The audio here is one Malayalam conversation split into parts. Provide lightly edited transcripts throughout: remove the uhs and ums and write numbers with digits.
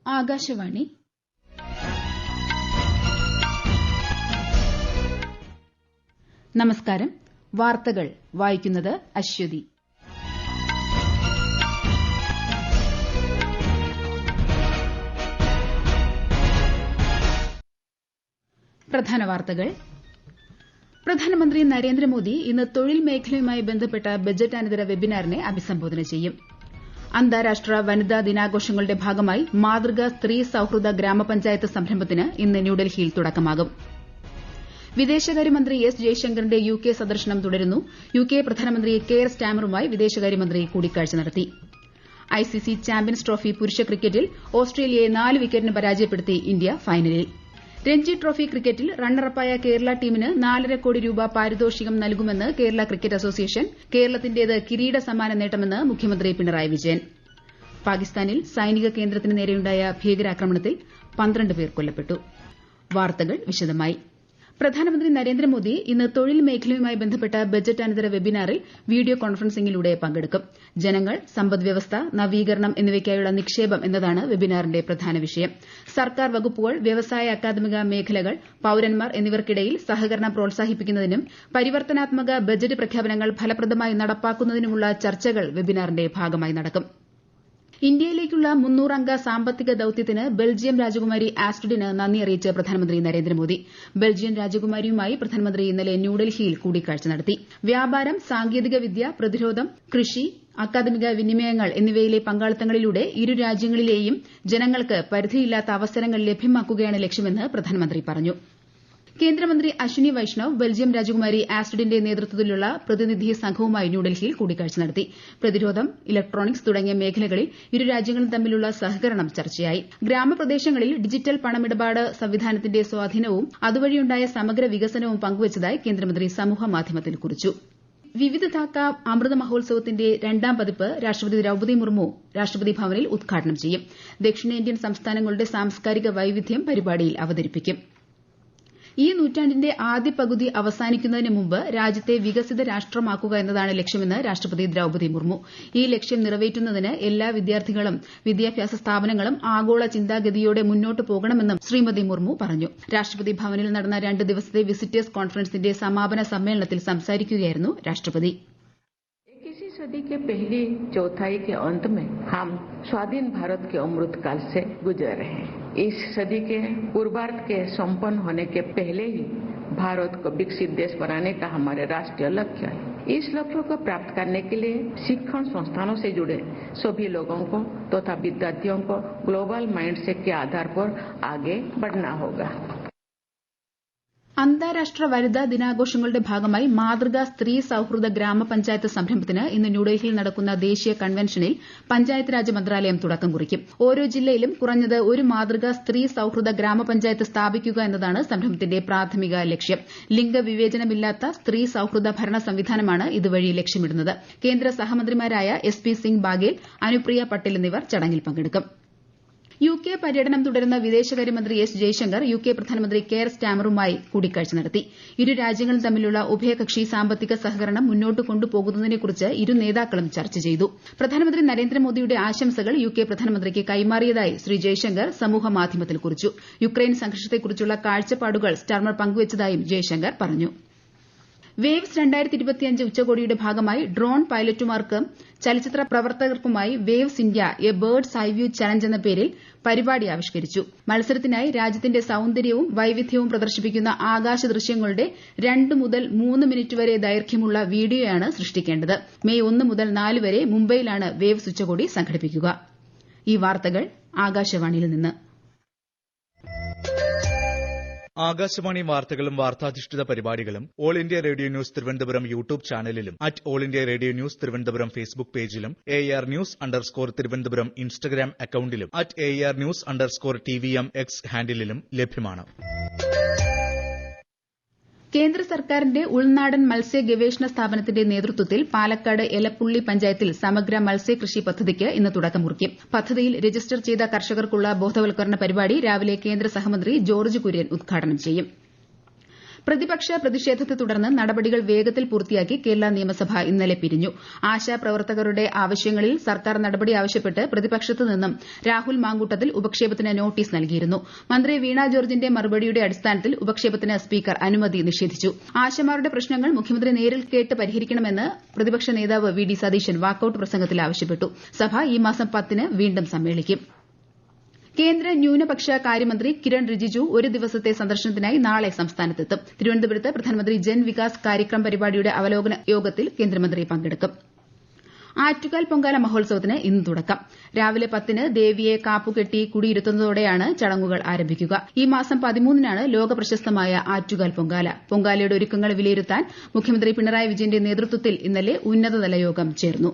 ആകാശവാണി നമസ്കാരം. വാർത്തകൾ വായിക്കുന്നത് അശ്വതി. പ്രധാന വാർത്തകൾ. പ്രധാനമന്ത്രി നരേന്ദ്രമോദി ഇന്ന് തൊഴിൽ മേഖലയുമായി ബന്ധപ്പെട്ട ബജറ്റാനന്തര വെബിനാറിനെ അഭിസംബോധന ചെയ്യും. അന്താരാഷ്ട്ര വനിതാ ദിനാഘോഷങ്ങളുടെ ഭാഗമായി മാതൃകാ സ്ത്രീ സൌഹൃദ ഗ്രാമപഞ്ചായത്ത് സംരംഭത്തിന് ഇന്ന് ന്യൂഡൽഹിയിൽ തുടക്കമാകും. വിദേശകാര്യമന്ത്രി എസ് ജയശങ്കറിന്റെ യുകെ സന്ദർശനം തുടരുന്നു. യുകെ പ്രധാനമന്ത്രി കെയർ സ്റ്റാമറുമായി വിദേശകാര്യമന്ത്രി കൂടിക്കാഴ്ച നടത്തി. ഐസിസി ചാമ്പ്യൻസ് ട്രോഫി പുരുഷ ക്രിക്കറ്റിൽ ഓസ്ട്രേലിയയെ 4 വിക്കറ്റിന് പരാജയപ്പെടുത്തി ഇന്ത്യ ഫൈനലിൽ. രഞ്ജി ട്രോഫി ക്രിക്കറ്റിൽ റണ്ണറപ്പായ കേരള ടീമിന് 4.5 കോടി രൂപ പാരിതോഷികം നൽകുമെന്ന് കേരള ക്രിക്കറ്റ് അസോസിയേഷൻ. കേരളത്തിന്റേത് കിരീട സമ്മാന നേട്ടമെന്ന് മുഖ്യമന്ത്രി പിണറായി വിജയൻ. പാകിസ്ഥാനിൽ സൈനിക കേന്ദ്രത്തിന് നേരെയുണ്ടായ ഭീകരാക്രമണത്തിൽ 12 പേർ കൊല്ലപ്പെട്ടു. വാർത്തകൾ വിശദമായി. പ്രധാനമന്ത്രി നരേന്ദ്രമോദി ഇന്ന് തൊഴിൽ മേഖലയുമായി ബന്ധപ്പെട്ട ബജറ്റാനന്തര വെബിനാറിൽ വീഡിയോ കോൺഫറൻസിംഗിലൂടെ പങ്കെടുക്കും. ജനങ്ങൾ, സമ്പദ്വ്യവസ്ഥ, നവീകരണം എന്നിവയ്ക്കായുള്ള നിക്ഷേപം എന്നതാണ് വെബിനാറിന്റെ പ്രധാന വിഷയം. സർക്കാർ വകുപ്പുകൾ, വ്യവസായ അക്കാദമിക മേഖലകൾ, പൌരന്മാർ എന്നിവർക്കിടയിൽ സഹകരണം പ്രോത്സാഹിപ്പിക്കുന്നതിനും പരിവർത്തനാത്മക ബജറ്റ് പ്രഖ്യാപനങ്ങൾ ഫലപ്രദമായി നടപ്പാക്കുന്നതിനുമുള്ള ചർച്ചകൾ വെബിനാറിന്റെ ഭാഗമായി നടക്കും. ഇന്ത്യയിലേക്കുള്ള 300 അംഗ സാമ്പത്തിക ദൌത്യത്തിന് ബെൽജിയം രാജകുമാരി ആസ്ട്രിഡിന് നന്ദി അറിയിച്ച് പ്രധാനമന്ത്രി നരേന്ദ്രമോദി. ബെൽജിയൻ രാജകുമാരിയുമായി പ്രധാനമന്ത്രി ഇന്നലെ ന്യൂഡൽഹിയിൽ കൂടിക്കാഴ്ച നടത്തി. വ്യാപാരം, സാങ്കേതിക വിദ്യ, പ്രതിരോധം, കൃഷി, അക്കാദമിക വിനിമയങ്ങൾ എന്നിവയിലെ പങ്കാളിത്തങ്ങളിലൂടെ ഇരു രാജ്യങ്ങളിലെയും ജനങ്ങൾക്ക് പരിധിയില്ലാത്ത അവസരങ്ങൾ ലഭ്യമാക്കുകയാണ് ലക്ഷ്യമെന്ന് പ്രധാനമന്ത്രി പറഞ്ഞു. കേന്ദ്രമന്ത്രി അശ്വിനി വൈഷ്ണവ് ബെൽജിയം രാജകുമാരി ആസ്ട്രിഡിന്റെ നേതൃത്വത്തിലുള്ള പ്രതിനിധി സംഘവുമായി ന്യൂഡൽഹിയിൽ കൂടിക്കാഴ്ച നടത്തി. പ്രതിരോധം, ഇലക്ട്രോണിക്സ് തുടങ്ങിയ മേഖലകളിൽ ഇരു രാജ്യങ്ങളും തമ്മിലുള്ള സഹകരണം ചർച്ചയായി. ഗ്രാമപ്രദേശങ്ങളിൽ ഡിജിറ്റൽ പണമിടപാട് സംവിധാനത്തിന്റെ സ്വാധീനവും അതുവഴിയുണ്ടായ സമഗ്ര വികസനവും പങ്കുവച്ചതായി കേന്ദ്രമന്ത്രി സമൂഹമാധ്യമത്തിൽ കുറിച്ചു. വിവിധതാക്ക അമൃത മഹോത്സവത്തിന്റെ 2ാം പതിപ്പ് രാഷ്ട്രപതി ദ്രൌപദി മുർമു രാഷ്ട്രപതി ഭവനിൽ ഉദ്ഘാടനം ചെയ്യും. ദക്ഷിണേന്ത്യൻ സംസ്ഥാനങ്ങളുടെ സാംസ്കാരിക വൈവിധ്യം പരിപാടിയിൽ അവതരിപ്പിക്കും. ഈ നൂറ്റാണ്ടിന്റെ ആദ്യ പകുതി അവസാനിക്കുന്നതിന് മുമ്പ് രാജ്യത്തെ വികസിത രാഷ്ട്രമാക്കുക എന്നതാണ് ലക്ഷ്യമെന്ന് രാഷ്ട്രപതി ദ്രൌപദി മുർമു. ഈ ലക്ഷ്യം നിറവേറ്റുന്നതിന് എല്ലാ വിദ്യാർത്ഥികളും വിദ്യാഭ്യാസ സ്ഥാപനങ്ങളും ആഗോള ചിന്താഗതിയോടെ മുന്നോട്ട് പോകണമെന്നും ശ്രീമതി മുർമു പറഞ്ഞു. രാഷ്ട്രപതി ഭവനിൽ നടന്ന 2 ദിവസത്തെ വിസിറ്റേഴ്സ് കോൺഫറൻസിന്റെ സമാപന സമ്മേളനത്തിൽ സംസാരിക്കുകയായിരുന്നു രാഷ്ട്രപതി. सदी के पहली चौथाई के अंत में हम स्वाधीन भारत के अमृत काल से गुजर रहे हैं. इस सदी के पूर्वार्ध के संपन्न होने के पहले ही भारत को विकसित देश बनाने का हमारे राष्ट्रीय लक्ष्य है. इस लक्ष्य को प्राप्त करने के लिए शिक्षण संस्थानों से जुड़े सभी लोगों को तथा विद्यार्थियों को ग्लोबल माइंडसेट के आधार पर आगे बढ़ना होगा. അന്താരാഷ്ട്ര വനിതാ ദിനാഘോഷങ്ങളുടെ ഭാഗമായി മാതൃകാ സ്ത്രീ സൌഹൃദ ഗ്രാമപഞ്ചായത്ത് സംരംഭത്തിന് ഇന്ന് ന്യൂഡൽഹിയിൽ നടക്കുന്ന ദേശീയ കൺവെൻഷനിൽ പഞ്ചായത്ത് രാജ് മന്ത്രാലയം തുടക്കം കുറിക്കും. ഓരോ ജില്ലയിലും കുറഞ്ഞത് ഒരു മാതൃകാ സ്ത്രീ സൌഹൃദ ഗ്രാമപഞ്ചായത്ത് സ്ഥാപിക്കുക എന്നതാണ് സംരംഭത്തിന്റെ പ്രാഥമിക ലക്ഷ്യം. ലിംഗവിവേചനമില്ലാത്ത സ്ത്രീ സൌഹൃദ ഭരണ സംവിധാനമാണ് ഇതുവഴി ലക്ഷ്യമിടുന്നത്. കേന്ദ്ര സഹമന്ത്രിമാരായ എസ്.പി. സിംഗ് ബാഗേൽ, അനുപ്രിയ പട്ടേൽ എന്നിവർ ചടങ്ങിൽ പങ്കെടുക്കും. യുകെ പര്യടനം തുടരുന്ന വിദേശകാര്യമന്ത്രി എസ് ജയശങ്കർ യുകെ പ്രധാനമന്ത്രി കെയർ സ്റ്റാമറുമായി കൂടിക്കാഴ്ച നടത്തി. ഇരു രാജ്യങ്ങളും തമ്മിലുള്ള ഉഭയകക്ഷി സാമ്പത്തിക സഹകരണം മുന്നോട്ട് കൊണ്ടുപോകുന്നതിനെക്കുറിച്ച് ഇരു നേതാക്കളും ചർച്ച ചെയ്തു. പ്രധാനമന്ത്രി നരേന്ദ്രമോദിയുടെ ആശംസകൾ യുകെ പ്രധാനമന്ത്രിക്ക് കൈമാറിയതായി ശ്രീ ജയശങ്കർ സമൂഹമാധ്യമത്തിൽ കുറിച്ചു. യുക്രൈൻ സംഘർഷത്തെക്കുറിച്ചുള്ള കാഴ്ചപ്പാടുകൾ സ്റ്റാമർ പങ്കുവച്ചതായും ജയശങ്കർ പറഞ്ഞു. വേവ്സ് 2025 ഉച്ചകോടിയുടെ ഭാഗമായി ഡ്രോൺ പൈലറ്റുമാർക്കും ചലച്ചിത്ര പ്രവർത്തകർക്കുമായി waves India a bird's eye view challenge എന്ന പേരിൽ പരിപാടി ആവിഷ്കരിച്ചു. മത്സരത്തിനായി രാജ്യത്തിന്റെ സൌന്ദര്യവും വൈവിധ്യവും പ്രദർശിപ്പിക്കുന്ന ആകാശ ദൃശ്യങ്ങളുടെ 2 മുതൽ 3 മിനിറ്റ് വരെ ദൈർഘ്യമുള്ള വീഡിയോയാണ് സൃഷ്ടിക്കേണ്ടത്. മെയ് 1 മുതൽ 4 വരെ മുംബൈയിലാണ് വേവ്സ് ഉച്ചകോടി സംഘടിപ്പിക്കുക. ഈ വാർത്തകൾ ആകാശവാണിയിൽ നിന്ന്. ആകാശവാണി വാർത്തകളും വാർത്താധിഷ്ഠിത പരിപാടികളും all India radio news Thiruvananthapuram YouTube ചാനലിലും all India radio news Thiruvananthapuram Facebook പേജിലും AR News_ തിരുവനന്തപുരം ഇൻസ്റ്റഗ്രാം അക്കൌണ്ടിലും AR News_TVM X ഹാൻഡിലും ലഭ്യമാണ്. കേന്ദ്ര സർക്കാരിന്റെ ഉൾനാടൻ മത്സ്യ ഗവേഷണ സ്ഥാപനത്തിന്റെ നേതൃത്വത്തിൽ പാലക്കാട് എലപ്പുള്ളി പഞ്ചായത്തിൽ സമഗ്ര മത്സ്യകൃഷി പദ്ധതിക്ക് ഇന്ന് തുടക്കം കുറിക്കും. പദ്ധതിയിൽ രജിസ്റ്റർ ചെയ്ത കർഷകർക്കുള്ള ബോധവൽക്കരണ പരിപാടി രാവിലെ കേന്ദ്ര സഹമന്ത്രി ജോർജ് കുര്യൻ ഉദ്ഘാടനം ചെയ്യും. പ്രതിപക്ഷ പ്രതിഷേധത്തെ തുടർന്ന് നടപടികൾ വേഗത്തിൽ പൂർത്തിയാക്കി കേരള നിയമസഭ ഇന്നലെ പിരിഞ്ഞു. ആശാപ്രവർത്തകരുടെ ആവശ്യങ്ങളിൽ സർക്കാർ നടപടി ആവശ്യപ്പെട്ട് പ്രതിപക്ഷത്തു നിന്നും രാഹുൽ മാങ്കൂട്ടത്തിൽ ഉപക്ഷേപത്തിന് നോട്ടീസ് നൽകിയിരുന്നു. മന്ത്രി വീണ ജോർജിന്റെ മറുപടിയുടെ അടിസ്ഥാനത്തിൽ ഉപക്ഷേപത്തിന് സ്പീക്കർ അനുമതി നിഷേധിച്ചു. ആശമാരുടെ പ്രശ്നങ്ങൾ മുഖ്യമന്ത്രി നേരിൽ കേട്ട് പരിഹരിക്കണമെന്ന് പ്രതിപക്ഷ നേതാവ് വി ഡി സതീശൻ വാക്കൌട്ട് പ്രസംഗത്തിൽ ആവശ്യപ്പെട്ടു. സഭ ഈ മാസം 10-ന് വീണ്ടും സമ്മേളിക്കും. കേന്ദ്ര ന്യൂനപക്ഷ കാര്യമന്ത്രി കിരൺ റിജിജു ഒരു ദിവസത്തെ സന്ദർശനത്തിനായി നാളെ സംസ്ഥാനത്തെത്തും. തിരുവനന്തപുരത്ത് പ്രധാനമന്ത്രി ജൻ വികാസ് കാര്യക്രം പരിപാടിയുടെ അവലോകന യോഗത്തിൽ കേന്ദ്രമന്ത്രി പങ്കെടുക്കും. ആറ്റുകാൽ പൊങ്കാല മഹോത്സവത്തിന് ഇന്ന് തുടക്കം. രാവിലെ 10-ന് ദേവിയെ കാപ്പുകെട്ടി കുടിയിരുത്തുന്നതോടെയാണ് ചടങ്ങുകൾ ആരംഭിക്കുക. ഈ മാസം 13-നാണ് ലോകപ്രശസ്തമായ ആറ്റുകാൽ പൊങ്കാല. പൊങ്കാലയുടെ ഒരുക്കങ്ങൾ വിലയിരുത്താൻ മുഖ്യമന്ത്രി പിണറായി വിജയന്റെ നേതൃത്വത്തിൽ ഇന്നലെ ഉന്നതതല യോഗം ചേർന്നു.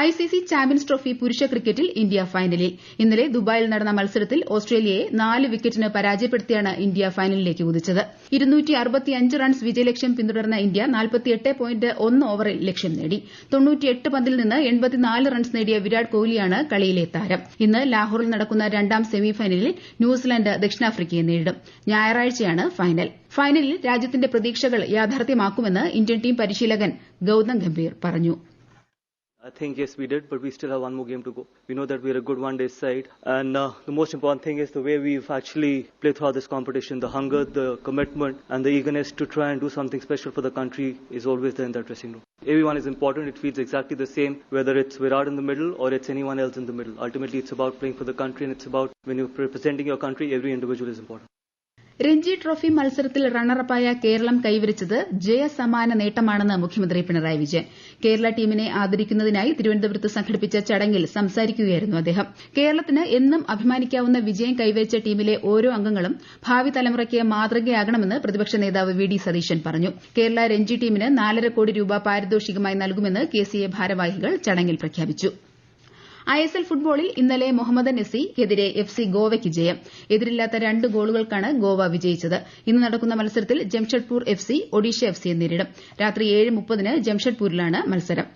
ഐസിസി ചാമ്പ്യൻസ് ട്രോഫി പുരുഷ ക്രിക്കറ്റിൽ ഇന്ത്യ ഫൈനലിൽ. ഇന്നലെ ദുബായിൽ നടന്ന മത്സരത്തിൽ ഓസ്ട്രേലിയയെ 4 വിക്കറ്റിന് പരാജയപ്പെടുത്തിയാണ് ഇന്ത്യ ഫൈനലിലേക്ക് കുതിച്ചത്. 265 റൺസ് വിജയലക്ഷ്യം പിന്തുടർന്ന ഇന്ത്യ 48.1 ഓവറിൽ ലക്ഷ്യം നേടി. 98 പന്തിൽ നിന്ന് 84 റൺസ് നേടിയ വിരാട് കോഹ്ലിയാണ് കളിയിലെ താരം. ഇന്ന് ലാഹോറിൽ നടക്കുന്ന രണ്ടാം സെമിഫൈനലിൽ ന്യൂസിലാന്റ് ദക്ഷിണാഫ്രിക്കയെ നേരിടും. ഞായറാഴ്ചയാണ് ഫൈനൽ. ഫൈനലിൽ രാജ്യത്തിന്റെ പ്രതീക്ഷകൾ യാഥാർത്ഥ്യമാക്കുമെന്ന് ഇന്ത്യൻ ടീം പരിശീലകൻ ഗൌതം ഗംഭീർ പറഞ്ഞു. I think yes we did, but we still have one more game to go. We know that we're a good one-day side, and the most important thing is the way we've actually played throughout this competition. The hunger, the commitment, and the eagerness to try and do something special for the country is always there in that dressing room. Everyone is important. It feels exactly the same, whether it's Virat in the middle or it's anyone else in the middle. Ultimately, it's about playing for the country, and it's about when you're representing your country, every individual is important. Ranji trophy മത്സരത്തിൽ റണ്ണറപ്പായ കേരളം കൈവരിച്ചത് ജയസമാന നേട്ടമാണെന്ന് മുഖ്യമന്ത്രി പിണറായി വിജയൻ. കേരള ടീമിനെ ആദരിക്കുന്നതിനായി തിരുവനന്തപുരത്ത് സംഘടിപ്പിച്ച ചടങ്ങിൽ സംസാരിക്കുകയായിരുന്നു അദ്ദേഹം. കേരളത്തിന് എന്നും അഭിമാനിക്കാവുന്ന വിജയം കൈവരിച്ച ടീമിലെ ഓരോ അംഗങ്ങളും ഭാവി തലമുറയ്ക്ക് മാതൃകയാകണമെന്ന് പ്രതിപക്ഷ നേതാവ് വി ഡി സതീശൻ പറഞ്ഞു. കേരള രഞ്ജി ടീമിന് 4.5 കോടി രൂപ പാരിതോഷികമായി നൽകുമെന്ന് കെസിഎ ഭാരവാഹികൾ ചടങ്ങിൽ പ്രഖ്യാപിച്ചു. ഐഎസ്എൽ ഫുട്ബോളിൽ ഇന്നലെ മുഹമ്മദൻ എസിക്കെതിരെ എഫ്സി ഗോവയ്ക്ക് ജയം. എതിരില്ലാത്ത 2 ഗോളുകൾക്കാണ് ഗോവ വിജയിച്ചത്. ഇന്ന് നടക്കുന്ന മത്സരത്തിൽ ജംഷഡ്പൂർ എഫ്സി ഒഡീഷ എഫ്സിയെ നേരിടും. രാത്രി 7:30-ന് ജംഷഡ്പൂരിലാണ് മത്സരം.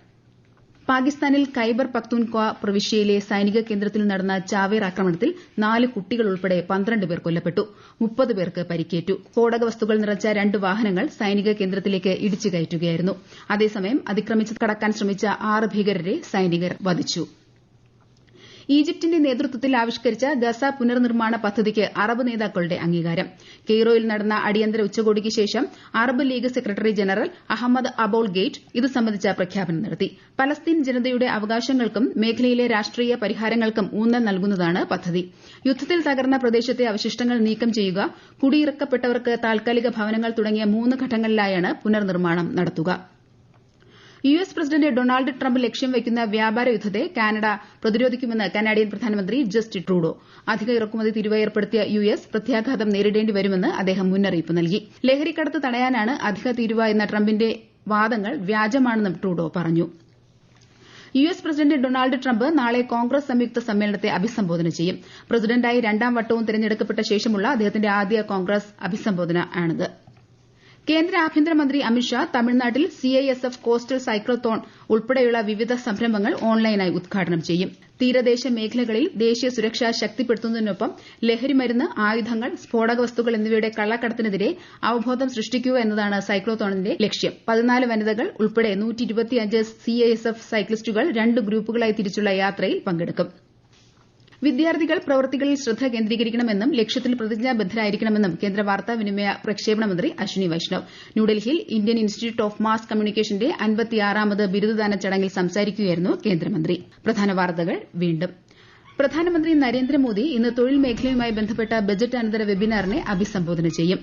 പാകിസ്ഥാനിൽ ഖൈബർ പഖ്തൂൺഖ്വ പ്രവിശ്യയിലെ സൈനിക കേന്ദ്രത്തിൽ നടന്ന ചാവേർ ആക്രമണത്തിൽ 4 കുട്ടികൾ ഉൾപ്പെടെ 12 പേർ കൊല്ലപ്പെട്ടു. 30 പേർക്ക് പരിക്കേറ്റു. സ്ഫോടക വസ്തുക്കൾ നിറച്ച 2 വാഹനങ്ങൾ സൈനിക കേന്ദ്രത്തിലേക്ക് ഇടിച്ചു കയറ്റുകയായിരുന്നു. അതേസമയം അതിക്രമിച്ച് കടക്കാൻ ശ്രമിച്ച 6 ഭീകരരെ സൈനികർ വധിച്ചു. ഈജിപ്തിന്റെ നേതൃത്വത്തിൽ ആവിഷ്കരിച്ച ഗസ പുനർനിർമ്മാണ പദ്ധതിക്ക് അറബ് നേതാക്കളുടെ അംഗീകാരം. കെയ്റോയിൽ നടന്ന അടിയന്തര ഉച്ചകോടിക്ക് ശേഷം Arab League secretary general Ahmed Aboul Gheit ഇത് സംബന്ധിച്ച പ്രഖ്യാപനം നടത്തി. പലസ്തീൻ ജനതയുടെ അവകാശങ്ങൾക്കും മേഖലയിലെ രാഷ്ട്രീയ പരിഹാരങ്ങൾക്കും ഊന്നൽ നൽകുന്നതാണ് പദ്ധതി. യുദ്ധത്തിൽ തകർന്ന പ്രദേശത്തെ അവശിഷ്ടങ്ങൾ നീക്കം ചെയ്യുക, കുടിയിറക്കപ്പെട്ടവർക്ക് താൽക്കാലിക ഭവനങ്ങൾ തുടങ്ങിയ 3 ഘട്ടങ്ങളിലായാണ് പുനർനിർമ്മാണം നടത്തുക. യുഎസ് പ്രസിഡന്റ് ഡൊണാൾഡ് ട്രംപ് ലക്ഷ്യം വയ്ക്കുന്ന വ്യാപാര യുദ്ധത്തെ കാനഡ പ്രതിരോധിക്കുമെന്ന് കനാഡിയൻ പ്രധാനമന്ത്രി ജസ്റ്റിൻ ട്രൂഡോ. അധിക ഇറക്കുമതി തീരുവ ഏർപ്പെടുത്തിയ യുഎസ് പ്രത്യാഘാതം നേരിടേണ്ടി വരുമെന്ന് അദ്ദേഹം മുന്നറിയിപ്പ് നൽകി. ലഹരിക്കടത്ത് തടയാനാണ് അധിക തീരുവ എന്ന ട്രംപിന്റെ വാദങ്ങൾ വ്യാജമാണെന്നും ട്രൂഡോ പറഞ്ഞു. യുഎസ് പ്രസിഡന്റ് ഡൊണാൾഡ് ട്രംപ് നാളെ കോൺഗ്രസ് സംയുക്ത സമ്മേളനത്തെ അഭിസംബോധന ചെയ്യും. പ്രസിഡന്റായി 2ാം വട്ടവും തെരഞ്ഞെടുക്കപ്പെട്ട ശേഷമുള്ള അദ്ദേഹത്തിന്റെ ആദ്യ കോൺഗ്രസ് അഭിസംബോധനയാണിത്. കേന്ദ്ര ആഭ്യന്തരമന്ത്രി അമിത്ഷാ തമിഴ്നാട്ടിൽ സിഐഎസ്എഫ് കോസ്റ്റൽ സൈക്ലോത്തോൺ ഉൾപ്പെടെയുള്ള വിവിധ സംരംഭങ്ങൾ ഓൺലൈനായി ഉദ്ഘാടനം ചെയ്യും. തീരദേശ മേഖലകളിൽ ദേശീയ സുരക്ഷ ശക്തിപ്പെടുത്തുന്നതിനൊപ്പം ലഹരിമരുന്ന്, ആയുധങ്ങൾ, സ്ഫോടക വസ്തുക്കൾ എന്നിവയുടെ കള്ളക്കടത്തിനെതിരെ അവബോധം സൃഷ്ടിക്കുക എന്നതാണ് സൈക്ലോത്തോണിന്റെ ലക്ഷ്യം. 14 വനിതകൾ ഉൾപ്പെടെ 125 സിഐഎസ്എഫ് സൈക്ലിസ്റ്റുകൾ 2 ഗ്രൂപ്പുകളായി തിരിച്ചുള്ള യാത്രയിൽ പങ്കെടുക്കും. വിദ്യാർത്ഥികൾ പ്രവൃത്തികളിൽ ശ്രദ്ധ കേന്ദ്രീകരിക്കണമെന്നും ലക്ഷ്യത്തിൽ പ്രതിജ്ഞാബദ്ധരായിരിക്കണമെന്നും കേന്ദ്ര വാർത്താവിനിമയ പ്രക്ഷേപണ മന്ത്രി അശ്വിനി വൈഷ്ണവ് ന്യൂഡൽഹിയിൽ ഇന്ത്യൻ ഇൻസ്റ്റിറ്റ്യൂട്ട് ഓഫ് മാസ് കമ്മ്യൂണിക്കേഷന്റെ 56ാമത് ബിരുദദാന ചടങ്ങിൽ സംസാരിക്കുകയായിരുന്നു കേന്ദ്രമന്ത്രി. പ്രധാന വാർത്തകൾ വീണ്ടും. പ്രധാനമന്ത്രി നരേന്ദ്രമോദി ഇന്ന് തൊഴിൽ മേഖലയുമായി ബന്ധപ്പെട്ട ബജറ്റ് അനന്തര വെബിനാറിനെ അഭിസംബോധന ചെയ്യും.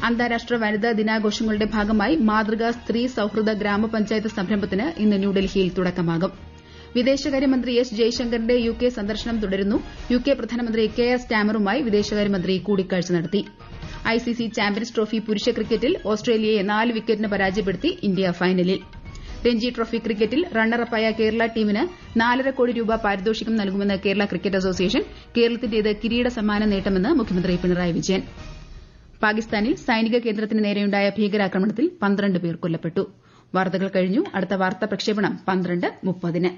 അന്താരാഷ്ട്ര വനിതാ ദിനാഘോഷങ്ങളുടെ ഭാഗമായി മാതൃകാ സ്ത്രീ സൌഹൃദ ഗ്രാമപഞ്ചായത്ത് സംരംഭത്തിന് ഇന്ന് ന്യൂഡൽഹിയിൽ തുടക്കമാകും. വിദേശകാര്യമന്ത്രി എസ് ജയശങ്കറിന്റെ യുകെ സന്ദർശനം തുടരുന്നു. യുകെ പ്രധാനമന്ത്രി കെയർ സ്റ്റാമറുമായി വിദേശകാര്യമന്ത്രി കൂടിക്കാഴ്ച നടത്തി. ഐസിസി ചാമ്പ്യൻസ് ട്രോഫി പുരുഷ ക്രിക്കറ്റിൽ ഓസ്ട്രേലിയയെ 4 വിക്കറ്റിന് പരാജയപ്പെടുത്തി ഇന്ത്യ ഫൈനലിൽ. രഞ്ജി ട്രോഫി ക്രിക്കറ്റിൽ റണ്ണറപ്പായ കേരള ടീമിന് 4.5 കോടി രൂപ പാരിതോഷികം നൽകുമെന്ന് കേരള ക്രിക്കറ്റ് അസോസിയേഷൻ. കേരളത്തിന്റേത് കിരീട സമ്മാന നേട്ടമെന്ന് മുഖ്യമന്ത്രി പിണറായി വിജയൻ. പാകിസ്ഥാനിൽ സൈനിക കേന്ദ്രത്തിന് നേരെയുണ്ടായ ഭീകരാക്രമണത്തിൽ 12 പേർ കൊല്ലപ്പെട്ടു. വാർത്തകൾ കഴിഞ്ഞു. അടുത്ത വാർത്താ പ്രക്ഷേപണം 12:30-ന്.